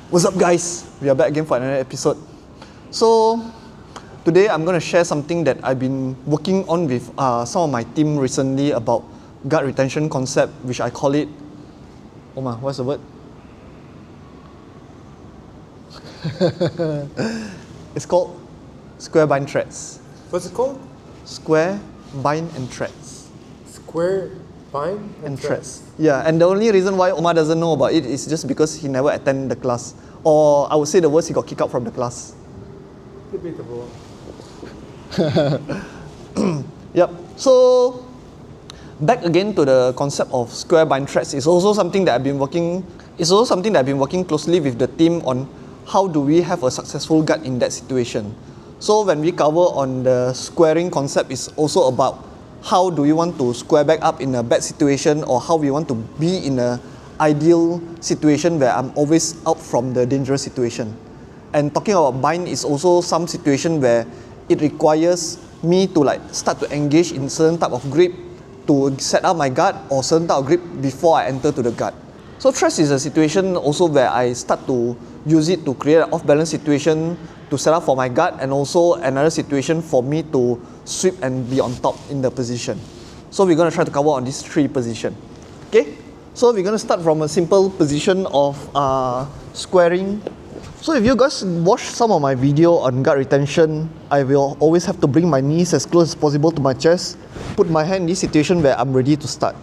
What's up, guys? We are back again for another episode. So today I'm going to share something that I've been working on with some of my team recently about gut retention concept, which I call it, Omar, what's the word? It's called square bind threads. What's it called? Square bind and threads. Square bind And threads. Yeah, and the only reason why Omar doesn't know about it is just because he never attended the class. Or I would say the worst, he got kicked out from the class. Debatable. Yep. So back again to the concept of square bind threads is also something that I've been working. It's also something that I've been working closely with the team on. How do we have a successful gut in that situation? So when we cover on the squaring concept, it's also about how do we want to square back up in a bad situation, or how we want to be in a ideal situation where I'm always out from the dangerous situation. And talking about bind is also some situation where it requires me to start to engage in certain type of grip to set up my guard, or certain type of grip before I enter to the guard. So threats is a situation also where I start to use it to create an off-balance situation to set up for my guard, and also another situation for me to sweep and be on top in the position. So we're going to try to cover on these three positions. Okay? So we're going to start from a simple position of squaring. So if you guys watch some of my video on gut retention, I will always have to bring my knees as close as possible to my chest, put my hand in this situation where I'm ready to start.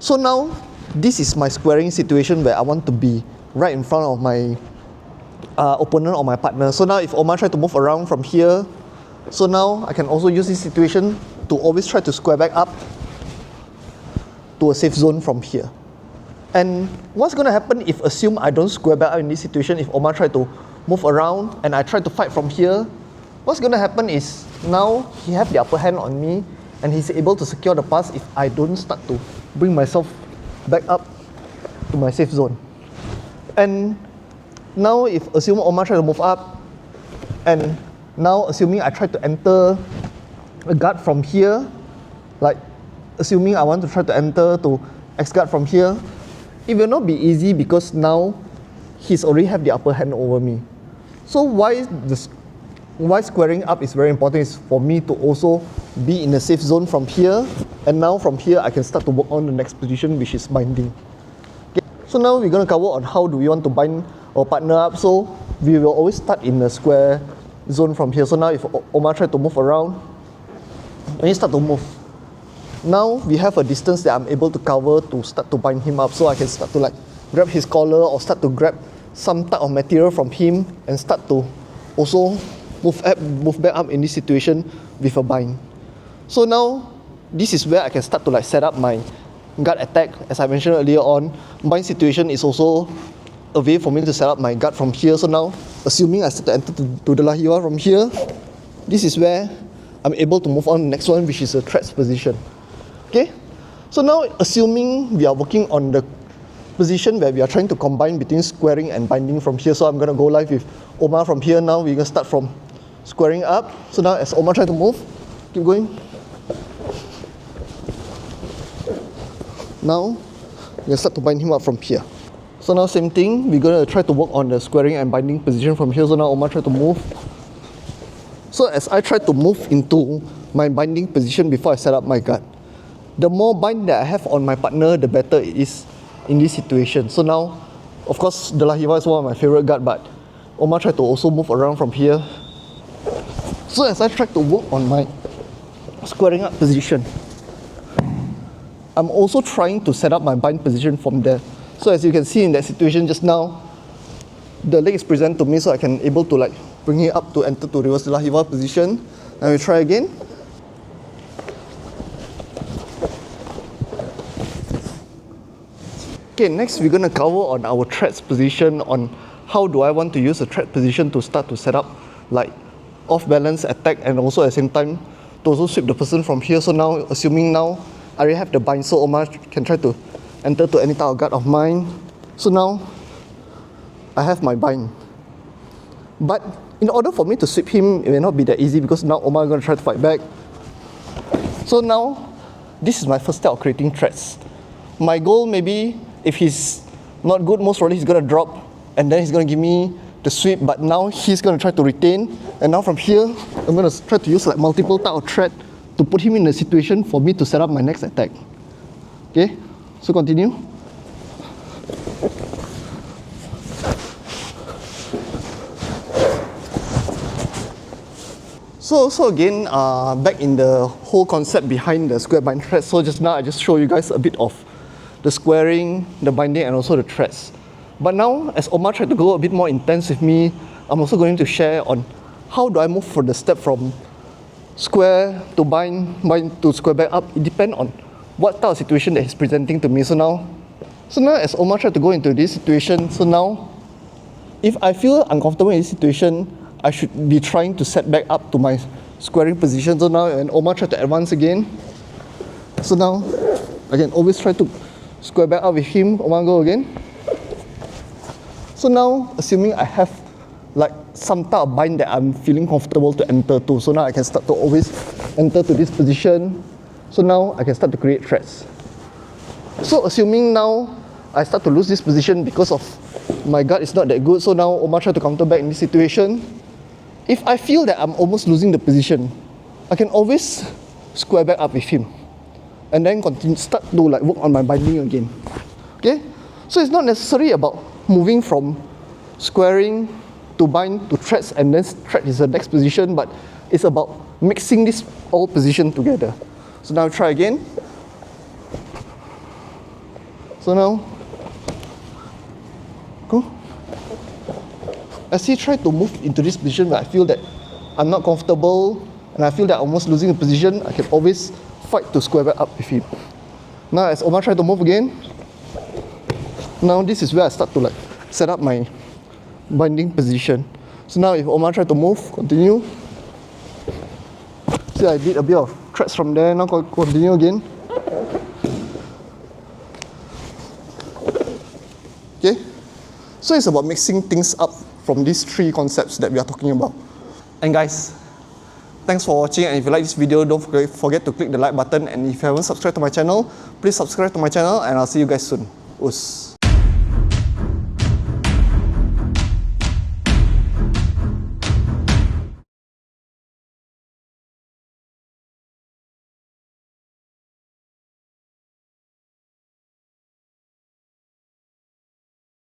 So now, this is my squaring situation where I want to be right in front of my opponent or my partner. So now if Omar try to move around from here, so now I can also use this situation to always try to square back up to a safe zone from here. And what's going to happen if assume I don't square back up in this situation, if Omar try to move around and I try to fight from here, what's going to happen is now he have the upper hand on me and he's able to secure the pass if I don't start to bring myself back up to my safe zone. And now if assume Omar try to move up, and now assuming I try to enter a guard from here, like assuming I want to try to enter to X guard from here, it will not be easy because now he's already have the upper hand over me. So why squaring up is very important is for me to also be in a safe zone from here, and now from here I can start to work on the next position, which is binding. Okay. So now we're going to cover on how do we want to bind or partner up. So we will always start in a square zone from here. So now if Omar try to move around, when he start to move, now we have a distance that I'm able to cover to start to bind him up. So I can start to grab his collar or start to grab some type of material from him and start to also move back up in this situation with a bind. So now this is where I can start to set up my guard attack. As I mentioned earlier on, bind situation is also a way for me to set up my guard from here. So now, assuming I start to enter to the Lahiwa from here, this is where I'm able to move on to the next one, which is a threats position. Okay? So now, assuming we are working on the position where we are trying to combine between squaring and binding from here. So I'm going to go live with Omar from here now. We're going to start from squaring up. So now as Omar tries to move, keep going. Now, we're going to start to bind him up from here. So now same thing, we're going to try to work on the squaring and binding position from here. So now Omar try to move. So as I try to move into my binding position before I set up my guard, the more bind that I have on my partner, the better it is in this situation. So now, of course, the Lahiwa is one of my favorite guard, but Omar tried to also move around from here. So as I try to work on my squaring up position, I'm also trying to set up my bind position from there. So as you can see in that situation just now, the leg is present to me, so I can able to bring it up to enter to reverse Lahiwa position. And we try again. Okay, next we're going to cover on our threats position, on how do I want to use a threat position to start to set up off balance attack, and also at the same time to also sweep the person from here. So now, assuming now I already have the bind, so Omar can try to enter to any type of guard of mine. So now I have my bind. But in order for me to sweep him, it may not be that easy because now Omar is going to try to fight back. So now, this is my first step of creating threats. My goal maybe, if he's not good, most probably he's going to drop and then he's gonna give me the sweep, but now he's gonna try to retain, and now from here, I'm gonna try to use like multiple type of threat to put him in a situation for me to set up my next attack. Okay, so continue. So again, back in the whole concept behind the square bind thread. So just now I just show you guys a bit of the squaring, the binding, and also the threads. But now, as Omar tried to go a bit more intense with me, I'm also going to share on how do I move for the step from square to bind to square back up. It depends on what type of situation that he's presenting to me. So now as Omar tried to go into this situation, so now if I feel uncomfortable in this situation, I should be trying to set back up to my squaring position. So now, and Omar tried to advance again. So now, again, always try to square back up with him. Omar, go again. So now, assuming I have like some type of bind that I'm feeling comfortable to enter to, so now I can start to always enter to this position. So now I can start to create threads. So assuming now I start to lose this position because of my guard is not that good, so now Omar try to counter back in this situation. If I feel that I'm almost losing the position, I can always square back up with him and then start to like work on my binding again. Okay? So it's not necessarily about moving from squaring to bind to threads and then thread is the next position, but it's about mixing this all position together. So now try again. So now, go. As he tried to move into this position where I feel that I'm not comfortable and I feel that I'm almost losing the position, I can always fight to square back up with him. Now as Omar tried to move again, now this is where I start to like set up my binding position. So now if Omar tried to move, continue. See, I did a bit of threads from there, now continue again. Okay? So it's about mixing things up from these three concepts that we are talking about. And guys, thanks for watching, and if you like this video, don't forget to click the like button, and if you haven't subscribed to my channel, please subscribe to my channel, and I'll see you guys soon. Us.